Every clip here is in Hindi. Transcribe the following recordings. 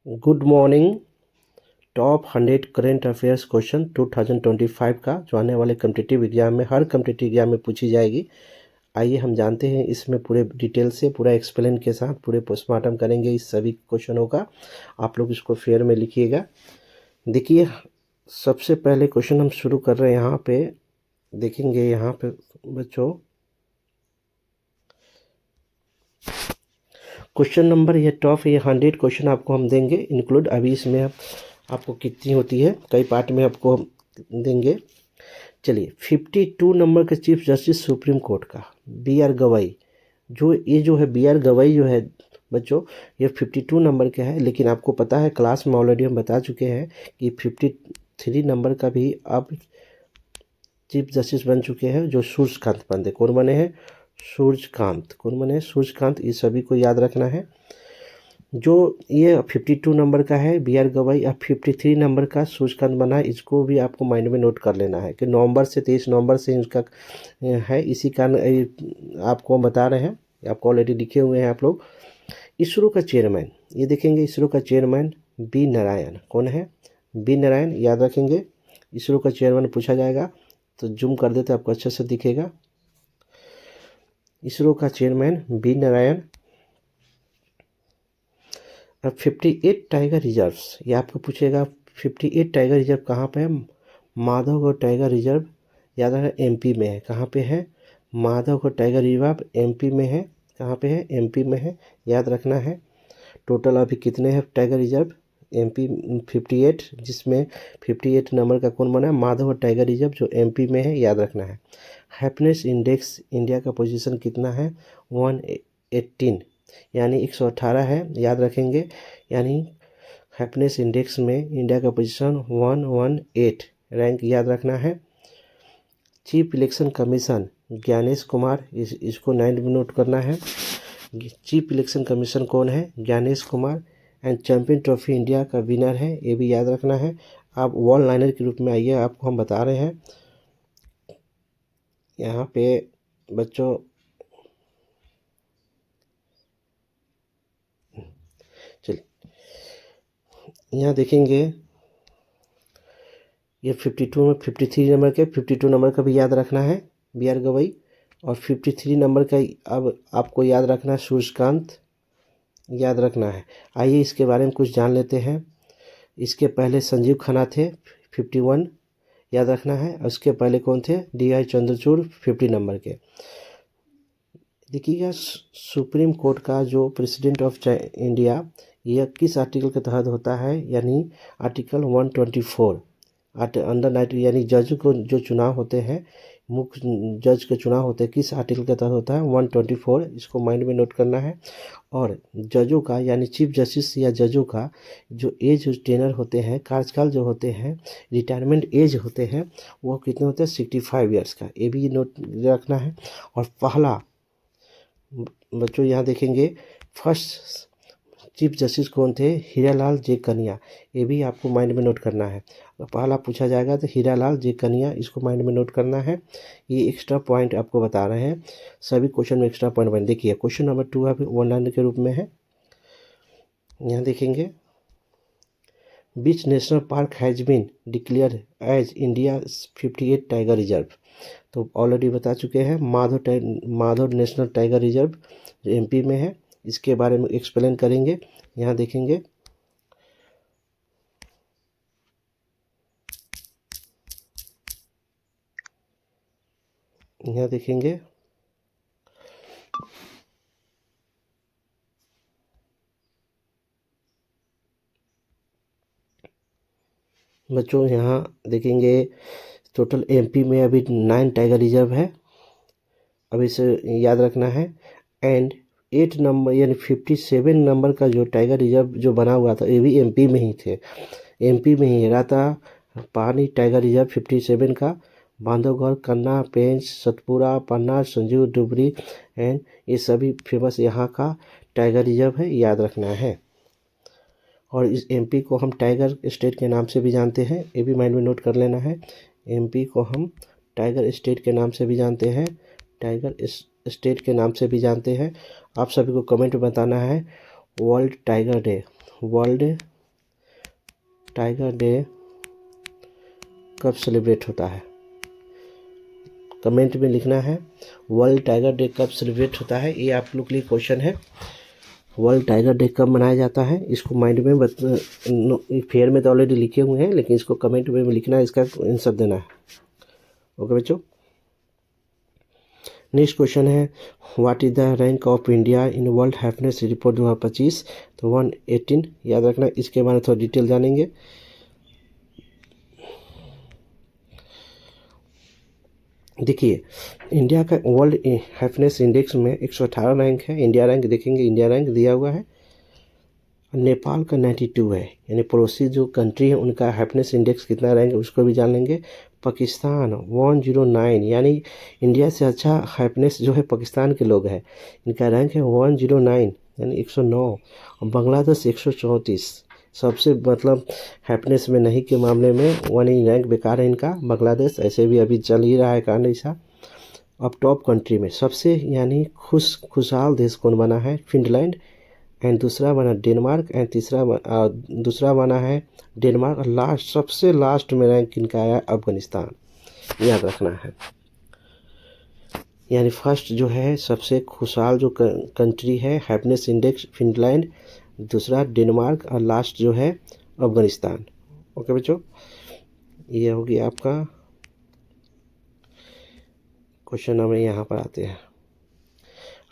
Good morning. Top 100 current affairs question 2025 का जो आने वाले कम्पिटिटिव एग्जाम में हर कम्पिटिटिव एग्जाम में पूछी जाएगी। आइए हम जानते हैं इसमें पूरे डिटेल से पूरा एक्सप्लेन के साथ पूरे पोस्टमार्टम करेंगे इस सभी क्वेश्चनों का। आप लोग इसको फेयर में लिखिएगा। देखिए, सबसे पहले क्वेश्चन हम शुरू कर रहे हैं। यहाँ पे देखेंगे, यहाँ पे बच्चों क्वेश्चन नंबर ये टॉप 100 क्वेश्चन आपको हम देंगे इंक्लूड। अभी इसमें आपको कितनी होती है, कई पार्ट में आपको देंगे। चलिए, 52 नंबर का चीफ जस्टिस सुप्रीम कोर्ट का बी आर गवाई, जो है बी आर गवाई जो है बच्चों, ये 52 नंबर का है। लेकिन आपको पता है, क्लास में ऑलरेडी हम बता चुके हैं कि 53 नंबर का भी अब चीफ जस्टिस बन चुके हैं, जो सूर्यकांत पंत। कौन बने हैं? सूर्यकांत। कौन बने हैं? सूर्यकांत। ये सभी को याद रखना है। जो ये 52 नंबर का है बी आर गवाई, अब 53 नंबर का सूर्यकांत बना है। इसको भी आपको माइंड में नोट कर लेना है कि नवंबर से 23 नवंबर से इसका है। इसी कारण आपको हम बता रहे हैं, आपको ऑलरेडी लिखे हुए हैं आप लोग। इसरो का चेयरमैन, ये देखेंगे, इसरो का चेयरमैन बी नारायण। कौन है? बी नारायण, याद रखेंगे। इसरो का चेयरमैन पूछा जाएगा तो जूम कर देते आपको अच्छे से दिखेगा। इसरो का चेयरमैन बी नारायण। अब 58 टाइगर रिजर्व्स, ये आपको पूछेगा 58 टाइगर रिजर्व कहाँ पे है? माधवगढ़ टाइगर रिजर्व, याद रखना, एमपी में है। कहाँ पे है? माधवगढ़ टाइगर रिजर्व एमपी में है। कहाँ पे है? एमपी में है, याद रखना है। टोटल अभी कितने हैं टाइगर रिजर्व? एमपी 58, जिसमें 58 नंबर का कौन बना है? माधवगढ़ टाइगर रिजर्व, जो एमपी में है, याद रखना है। हैप्पीनेस इंडेक्स इंडिया का पोजीशन कितना है? 118, यानी 118 है, याद रखेंगे। यानी हैप्पीनेस इंडेक्स में इंडिया का पोजीशन 118 रैंक, याद रखना है। Chief election commission Gyanesh Kumar, इसको 9 में नोट करना है। चीफ इलेक्शन कमीशन कौन है? Gyanesh Kumar. And champion trophy India का विनर है, ये भी याद रखना है। आप वन लाइनर के रूप में आइए, आपको हम बता रहे हैं यहाँ पे बच्चों। चलिए, यहाँ देखेंगे, ये 52 में 53 नंबर के 52 नंबर का भी याद रखना है, बी आर गवई। और 53 नंबर का अब आपको याद रखना है, सूर्यकांत, याद रखना है। आइए इसके बारे में कुछ जान लेते हैं। इसके पहले संजीव खन्ना थे 51, याद रखना है। उसके पहले कौन थे? डी आई चंद्रचूड़ 50 नंबर के। देखिएगा, सुप्रीम कोर्ट का जो प्रेसिडेंट ऑफ इंडिया, यह किस आर्टिकल के तहत होता है? यानी आर्टिकल 124 अंडर 90, यानी जज को जो चुनाव होते हैं, मुख्य जज के चुनाव होते हैं, किस आर्टिकल के तहत होता है? 124। इसको माइंड में नोट करना है। और जजों का, यानी चीफ जस्टिस या जजों का जो एज टेनर होते हैं, कार्यकाल जो होते हैं, रिटायरमेंट एज होते हैं, वो कितने होते हैं? 65 ईयर्स का, ये भी नोट रखना है। और पहला बच्चों यहाँ देखेंगे, फर्स्ट चीफ जस्टिस कौन थे? हीरालाल जे कन्या, ये भी आपको माइंड में नोट करना है। पहला पूछा जाएगा तो हीरालाल जे कन्या, इसको माइंड में नोट करना है। ये एक्स्ट्रा पॉइंट आपको बता रहे हैं, सभी क्वेश्चन में एक्स्ट्रा पॉइंट बन। देखिए, क्वेश्चन नंबर 2 अभी वन लाइन के रूप में है। यहाँ देखेंगे, which national park has been declare as India 58 tiger reserve, तो ऑलरेडी बता चुके हैं। माधव नेशनल टाइगर रिजर्व जो एमपी में है, इसके बारे में एक्सप्लेन करेंगे। यहाँ देखेंगे, यहाँ देखेंगे, बच्चों यहाँ देखेंगे, टोटल एमपी में अभी 9 टाइगर रिजर्व है, अभी इसे याद रखना है। एंड 8 नंबर यानी 57 नंबर का जो टाइगर रिजर्व जो बना हुआ था, ये भी एमपी में ही थे, एमपी में ही रहा था। पानी टाइगर रिजर्व 57 का, बांधवगढ़, कन्ना, पेंच, सतपुरा, पन्ना, संजीव डुबरी एंड ये सभी फेमस यहाँ का टाइगर रिजर्व है, याद रखना है। और इस एमपी को हम टाइगर स्टेट के नाम से भी जानते हैं, ये भी माइंड में नोट कर लेना है। एमपी को हम टाइगर स्टेट के नाम से भी जानते हैं, टाइगर स्टेट के नाम से भी जानते हैं। आप सभी को कमेंट में बताना है world tiger day, world tiger day कब सेलिब्रेट होता है? कमेंट में लिखना है वर्ल्ड टाइगर डे कब सेलिब्रेट होता है। ये आप लोग के लिए क्वेश्चन है। वर्ल्ड टाइगर डे कब मनाया जाता है, इसको माइंड में फेयर में तो ऑलरेडी लिखे हुए हैं, लेकिन इसको कमेंट में लिखना है, इसका आंसर देना है। ओके बच्चों, नेक्स्ट क्वेश्चन है what is the rank of India in world happiness report 2025। तो 118 याद रखना। इसके बारे में थोड़ा डिटेल जानेंगे। देखिए, इंडिया का वर्ल्ड हैप्पीनेस इंडेक्स में 118 रैंक है। इंडिया रैंक देखेंगे, इंडिया रैंक दिया हुआ है। नेपाल का 92 है, यानी पड़ोसी जो कंट्री है उनका हैप्पीनेस इंडेक्स कितना रैंक है उसको भी जान लेंगे। पाकिस्तान 109, यानी इंडिया से अच्छा हैप्पीनेस जो है पाकिस्तान के लोग हैं, इनका रैंक है 109 यानी 109। और बांग्लादेश 134, सबसे मतलब हैप्पीनेस में नहीं के मामले में वन रैंक बेकार है इनका बांग्लादेश। ऐसे भी अभी चल ही रहा है कांड ऐसा। अब टॉप कंट्री में सबसे यानी खुशहाल देश कौन बना है? फिनलैंड। एंड दूसरा बना डेनमार्क। एंड दूसरा बना है डेनमार्क। और लास्ट सबसे लास्ट में रैंक इनका आया अफगानिस्तान, याद रखना है। यानी फर्स्ट जो है सबसे खुशहाल जो कंट्री है हैप्पीनेस इंडेक्स फिनलैंड, दूसरा डेनमार्क और लास्ट जो है अफगानिस्तान। ओके बच्चों, ये होगी आपका क्वेश्चन। नंबर यहाँ पर आते हैं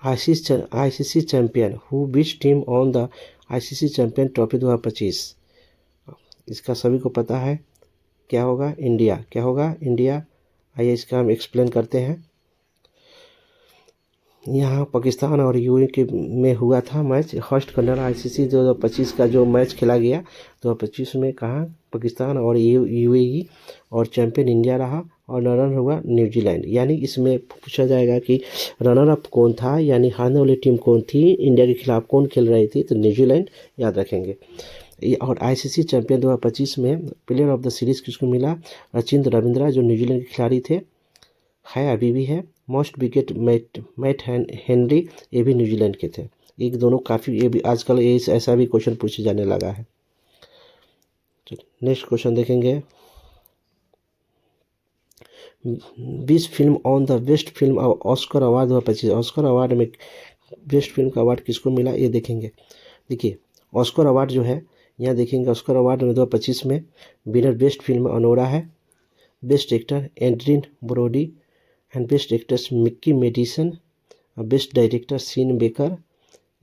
ICC champion who beach team won the ICC champion trophy 2025। इसका सभी को पता है क्या होगा? इंडिया। क्या होगा? इंडिया। आइए इसका हम एक्सप्लेन करते हैं। यहाँ पाकिस्तान और यूएई के में हुआ था मैच। फर्स्ट कन्नड़ आईसीसी 2025 का जो मैच खेला गया 2025 में, कहाँ? पाकिस्तान और यूएई, और चैंपियन इंडिया रहा और रनर हुआ न्यूजीलैंड। यानी इसमें पूछा जाएगा कि रनर अप कौन था, यानी हारने वाली टीम कौन थी, इंडिया के खिलाफ कौन खेल रही थी? तो न्यूजीलैंड, याद रखेंगे। और आईसीसी चैंपियन 2025 में प्लेयर ऑफ द सीरीज़ किसको मिला? रचिंद्र रविंद्रा, जो न्यूजीलैंड के खिलाड़ी थे, है अभी भी है। मोस्ट विकेट मैट हेनरी, ये भी न्यूजीलैंड के थे। एक दोनों काफ़ी, ये भी आजकल ये ऐसा भी क्वेश्चन पूछे जाने लगा है। नेक्स्ट क्वेश्चन देखेंगे। Best film on the best film Oscar award 2025। Oscar award में बेस्ट फिल्म का अवार्ड किसको मिला ये देखेंगे। देखिए, ऑस्कर अवार्ड जो है यहाँ देखेंगे। ऑस्कर अवार्ड में 2025 में विनर बेस्ट फिल्म अनोरा है, best actor Adrien Brody, and best actress Mikey Madison, best director Sean Baker.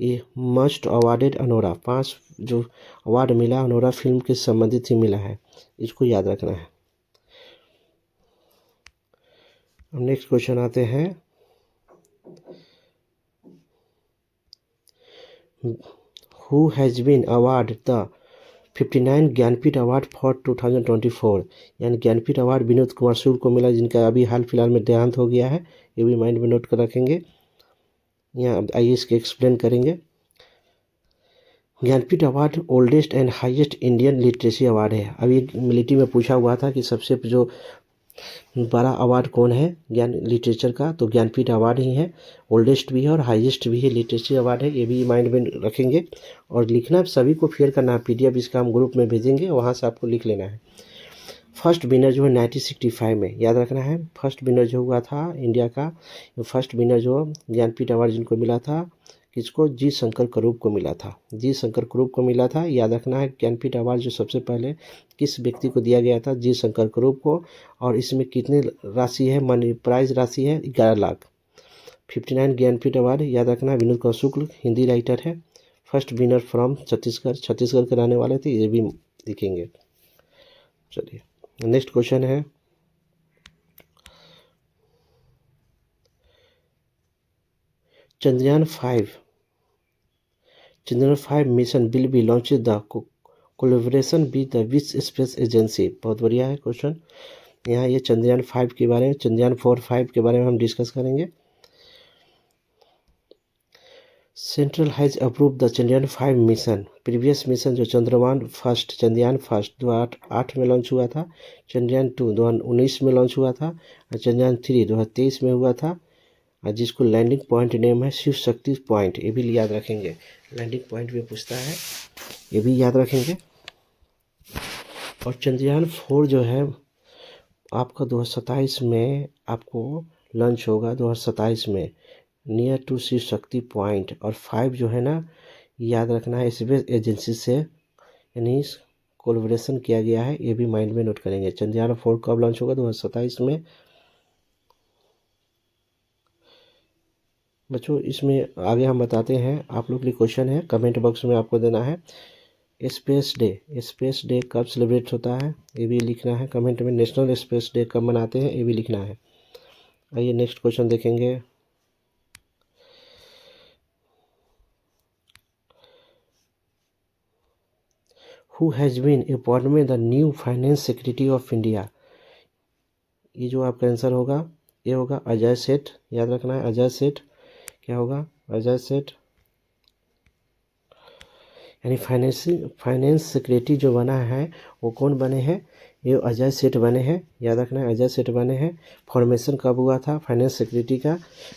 ये मोस्ट अवार्डेड अनोरा, 5 जो अवार्ड मिला अनोरा फिल्म के संबंधित ही मिला है, इसको याद रखना है। अब नेक्स्ट क्वेश्चन आते हैं who has been award the 59 Jnanpith award for 2024। यानी ज्ञानपीठ अवार्ड विनोद कुमार सूर को मिला, जिनका अभी हाल फिलहाल में देहांत हो गया है। ये भी माइंड में नोट कर रखेंगे। यहाँ आइए इसके एक्सप्लेन करेंगे। Jnanpith award oldest and highest Indian literacy award है। अभी मिलिट्री में पूछा हुआ था कि सबसे जो बड़ा अवार्ड कौन है ज्ञान लिटरेचर का, तो ज्ञानपीठ अवार्ड ही है। ओल्डेस्ट भी है और हाईएस्ट भी है, लिटरेचर अवार्ड है। ये भी माइंड में रखेंगे और लिखना सभी को फेयर करना है। पीडीएफ इसका हम ग्रुप में भेजेंगे, वहाँ से आपको लिख लेना है। फर्स्ट विनर जो है 1965 में, याद रखना है। फर्स्ट विनर जो हुआ था इंडिया का, फर्स्ट विनर जो ज्ञानपीठ अवार्ड जिनको मिला था, किसको? जी शंकर करूप को मिला था। जी शंकर करूप को मिला था, याद रखना है। ज्ञानपीठ अवार्ड जो सबसे पहले किस व्यक्ति को दिया गया था? जी शंकर करूप को। और इसमें कितनी राशि है? मनी प्राइज राशि है 11 लाख। 59 ज्ञानपीठ अवार्ड, याद रखना है। विनोद कुमार शुक्ल हिंदी राइटर है। फर्स्ट विनर फ्रॉम छत्तीसगढ़ के रहने वाले थे, ये भी लिखेंगे। चलिए नेक्स्ट क्वेश्चन है Chandrayaan 5 mission will be launch the collaboration with the which space agency. बहुत बढ़िया है क्वेश्चन। यहाँ ये चंद्रयान 5 के बारे में, चंद्रयान 4-5 के बारे में हम डिस्कस करेंगे। Central has approve the Chandrayaan 5 mission. Previous mission जो चंद्रयान फर्स्ट 2008 में लॉन्च हुआ था, चंद्रयान 2 2019 में लॉन्च हुआ था, और चंद्रयान 3 2023 में हुआ था, जिसको लैंडिंग पॉइंट नेम है शिव शक्ति पॉइंट। ये भी याद रखेंगे, लैंडिंग पॉइंट भी पूछता है, ये भी याद रखेंगे। और चंद्रयान 4 जो है आपका 2027 में आपको लॉन्च होगा, 2027 में near to Shiv Shakti point. और 5 जो है ना, याद रखना है, स्पेस एजेंसी से यानी कोलैबोरेशन किया गया है, ये भी माइंड में नोट करेंगे। चंद्रयान 4 कब लॉन्च होगा? 2027 में। बच्चों इसमें आगे हम बताते हैं, आप लोग के लिए क्वेश्चन है, कमेंट बॉक्स में आपको देना है। स्पेस डे कब सेलिब्रेट होता है, ये भी लिखना है कमेंट में। नेशनल स्पेस डे कब मनाते हैं, ये भी लिखना है। आइए नेक्स्ट क्वेश्चन देखेंगे। Who has been appointment the new finance secretary of India? ये जो आपका आंसर होगा, ये होगा अजय सेठ। याद रखना है, अजय सेठ। क्या होगा? अजय सेठ। यानी फाइनेंस सेक्रेटरी जो बना है वो कौन बने हैं? ये अजय सेठ बने हैं। याद रखना है, अजय सेठ बने हैं। फॉर्मेशन कब हुआ था फाइनेंस सेक्रेटरी का?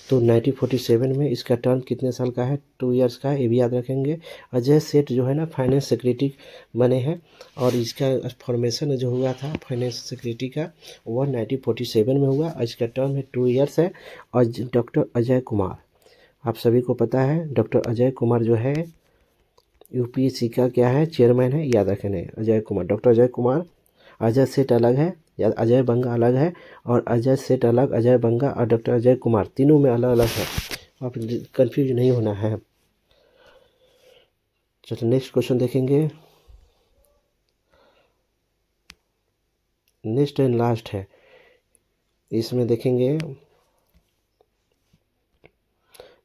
तो 1947 में। इसका टर्म कितने साल का है? 2 ईयर्स का है, ये भी याद रखेंगे। अजय सेठ जो है ना फाइनेंस सेक्रेटरी बने हैं, और इसका फॉर्मेशन जो हुआ था फाइनेंस सेक्रेटरी का वो 1947 में हुआ। इसका टर्म है 2 ईयर्स है। और डॉक्टर अजय कुमार, आप सभी को पता है डॉक्टर अजय कुमार जो है यूपीएससी का क्या है? चेयरमैन है। याद रखना है अजय कुमार, डॉक्टर अजय कुमार। अजय सेठ अलग है, या अजय बंगा अलग है, और अजय सेठ अलग, अजय बंगा और डॉक्टर अजय कुमार तीनों में अलग अलग है। आप कंफ्यूज नहीं होना है। चलो नेक्स्ट क्वेश्चन देखेंगे। नेक्स्ट एंड लास्ट है, इसमें देखेंगे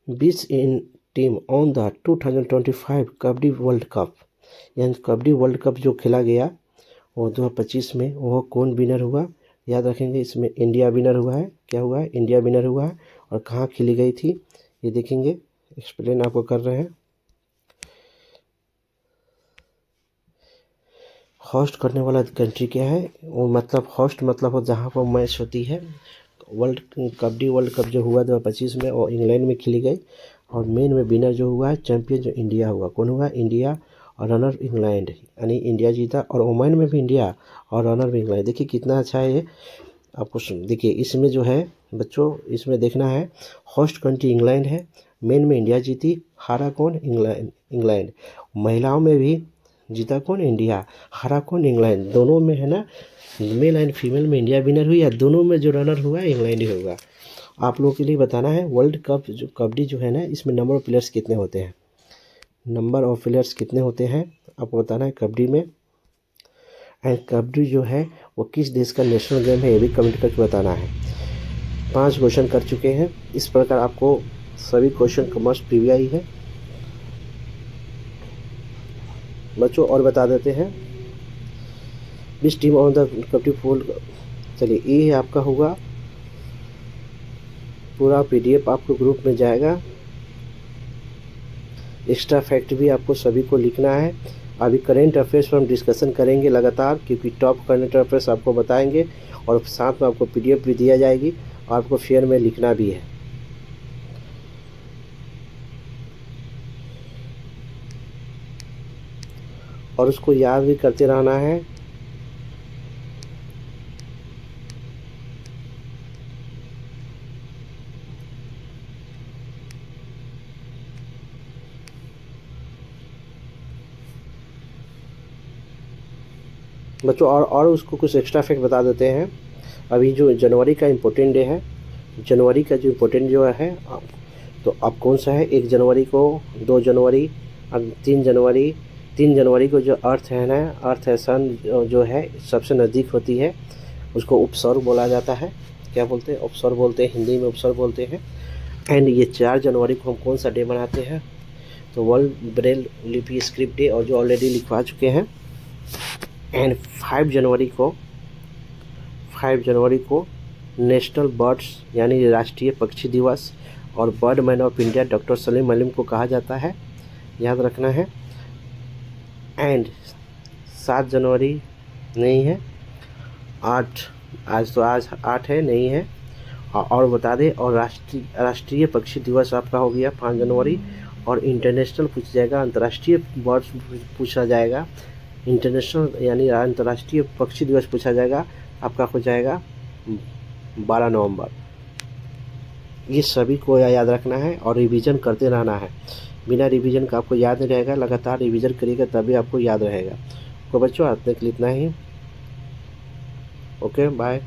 which in team won the 2025 kabaddi world cup. यानी कबड्डी वर्ल्ड कप जो खेला गया वो 2025 में, वो कौन विनर हुआ? याद रखेंगे, इसमें इंडिया विनर हुआ है। क्या हुआ है? इंडिया विनर हुआ है। और कहाँ खेली गई थी ये देखेंगे, एक्सप्लेन आपको कर रहे हैं। होस्ट करने वाला कंट्री क्या है? वो मतलब होस्ट मतलब वो जहाँ पर मैच होती है। कबड्डी वर्ल्ड कप जो हुआ 2025 में वो इंग्लैंड में खेली गई। और मेन में विनर जो हुआ है, चैंपियन जो इंडिया हुआ, कौन हुआ? इंडिया। और रनर इंग्लैंड, यानी इंडिया जीता। और ओमान में भी इंडिया और रनर भी इंग्लैंड। देखिए कितना अच्छा है ये। आपको देखिए इसमें जो है बच्चों, इसमें देखना है होस्ट कंट्री इंग्लैंड है, मेन में इंडिया जीती, हारा कौन? इंग्लैंड। महिलाओं में भी जीता कौन? इंडिया, हारा कौन? इंग्लैंड। दोनों में है ना, मेल एंड फीमेल में इंडिया विनर हुई, या दोनों में जो रनर हुआ इंग्लैंड ही होगा। आप लोगों के लिए बताना है वर्ल्ड कप जो कबड्डी जो है ना, इसमें नंबर ऑफ प्लेयर्स कितने होते हैं? नंबर ऑफ प्लेयर्स कितने होते हैं आपको बताना है कबड्डी में। एंड कबड्डी जो है वो किस देश का नेशनल गेम है, ये भी कमेंट करके बताना है। 5 क्वेश्चन कर चुके हैं। इस प्रकार आपको सभी क्वेश्चन का मस्ट प्रीव्यू आई है बच्चों। और बता देते हैं which team won the kabaddi full. चलिए ये आपका होगा, पूरा पीडीएफ आपको ग्रुप में जाएगा। एक्स्ट्रा फैक्ट भी आपको सभी को लिखना है। अभी करेंट अफेयर्स पर हम डिस्कशन करेंगे लगातार, क्योंकि टॉप करेंट अफेयर्स आपको बताएंगे, और साथ में आपको पीडीएफ भी दिया जाएगी, और आपको फेयर में लिखना भी है। और उसको याद भी करते रहना है। बच्चों और उसको कुछ एक्स्ट्रा फैक्ट बता देते हैं। अभी जो जनवरी का इम्पोर्टेंट डे है, जनवरी का जो इम्पोर्टेंट जो है, तो अब कौन सा है? 1 जनवरी को, 2 जनवरी और 3 जनवरी। 3 जनवरी को जो अर्थ है ना, अर्थ है सन जो है सबसे नज़दीक होती है, उसको उपसर्ग बोला जाता है। क्या बोलते हैं? उपसर्ग बोलते हैं, हिंदी में उपसर्ग बोलते हैं। एंड ये 4 जनवरी को हम कौन सा डे मनाते हैं? तो वर्ल्ड ब्रेल लिपि स्क्रिप्ट डे, और जो ऑलरेडी लिखवा चुके हैं। एंड 5 जनवरी को नेशनल बर्ड्स यानी राष्ट्रीय पक्षी दिवस, और bird man of India doctor Salim Aleem को कहा जाता है। याद रखना है। एंड 7 जनवरी नहीं है, 8 आज 8 है, नहीं है। और बता दें, और राष्ट्रीय पक्षी दिवस आपका हो गया 5 जनवरी। और इंटरनेशनल पूछा जाएगा, अंतर्राष्ट्रीय बर्ड्स पूछा जाएगा इंटरनेशनल यानी अंतर्राष्ट्रीय पक्षी दिवस पूछा जाएगा, आपका हो जाएगा 12 नवंबर। ये सभी को याद रखना है और रिवीजन करते रहना है। बिना रिवीजन का आपको याद नहीं रहेगा, लगातार रिवीजन करिएगा तभी आपको याद रहेगा। तो बच्चों आज तक इतना ही। Okay bye.